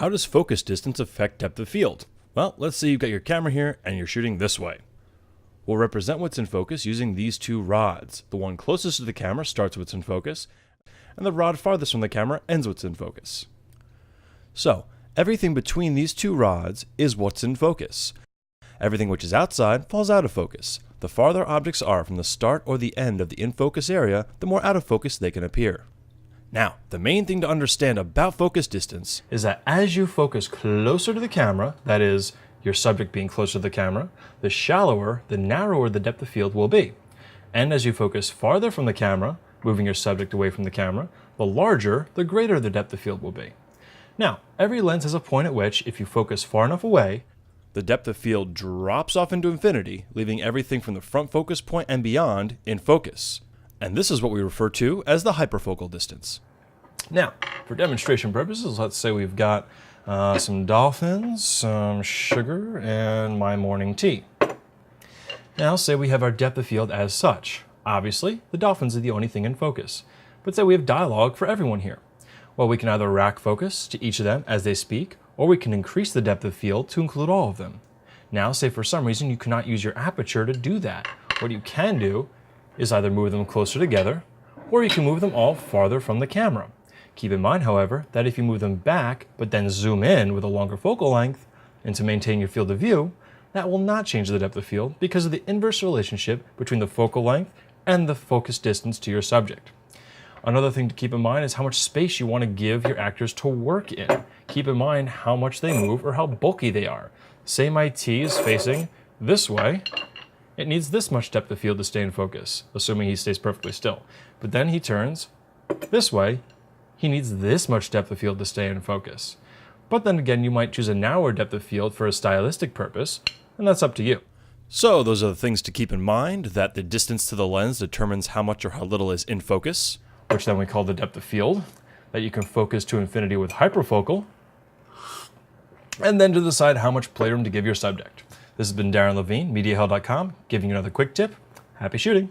How does focus distance affect depth of field? Well, let's say you've got your camera here and you're shooting this way. We'll represent what's in focus using these two rods. The one closest to the camera starts what's in focus, and the rod farthest from the camera ends what's in focus. So, everything between these two rods is what's in focus. Everything which is outside falls out of focus. The farther objects are from the start or the end of the in-focus area, the more out of focus they can appear. Now, the main thing to understand about focus distance is that as you focus closer to the camera, that is, your subject being closer to the camera, the shallower, the narrower the depth of field will be. And as you focus farther from the camera, moving your subject away from the camera, the larger, the greater the depth of field will be. Now, every lens has a point at which, if you focus far enough away, the depth of field drops off into infinity, leaving everything from the front focus point and beyond in focus. And this is what we refer to as the hyperfocal distance. Now, for demonstration purposes, let's say we've got some dolphins, some sugar, and my morning tea. Now, say we have our depth of field as such. Obviously, the dolphins are the only thing in focus. But say we have dialogue for everyone here. Well, we can either rack focus to each of them as they speak, or we can increase the depth of field to include all of them. Now, say for some reason you cannot use your aperture to do that. What you can do is either move them closer together, or you can move them all farther from the camera. Keep in mind, however, that if you move them back, but then zoom in with a longer focal length, and to maintain your field of view, that will not change the depth of field because of the inverse relationship between the focal length and the focus distance to your subject. Another thing to keep in mind is how much space you want to give your actors to work in. Keep in mind how much they move or how bulky they are. Say my T is facing this way, it needs this much depth of field to stay in focus, assuming he stays perfectly still. But then he turns this way, he needs this much depth of field to stay in focus. But then again, you might choose a narrower depth of field for a stylistic purpose, and that's up to you. So those are the things to keep in mind, that the distance to the lens determines how much or how little is in focus, which then we call the depth of field, that you can focus to infinity with hyperfocal, and then to decide how much playroom to give your subject. This has been Darren Levine, MediaHell.com, giving you another quick tip. Happy shooting!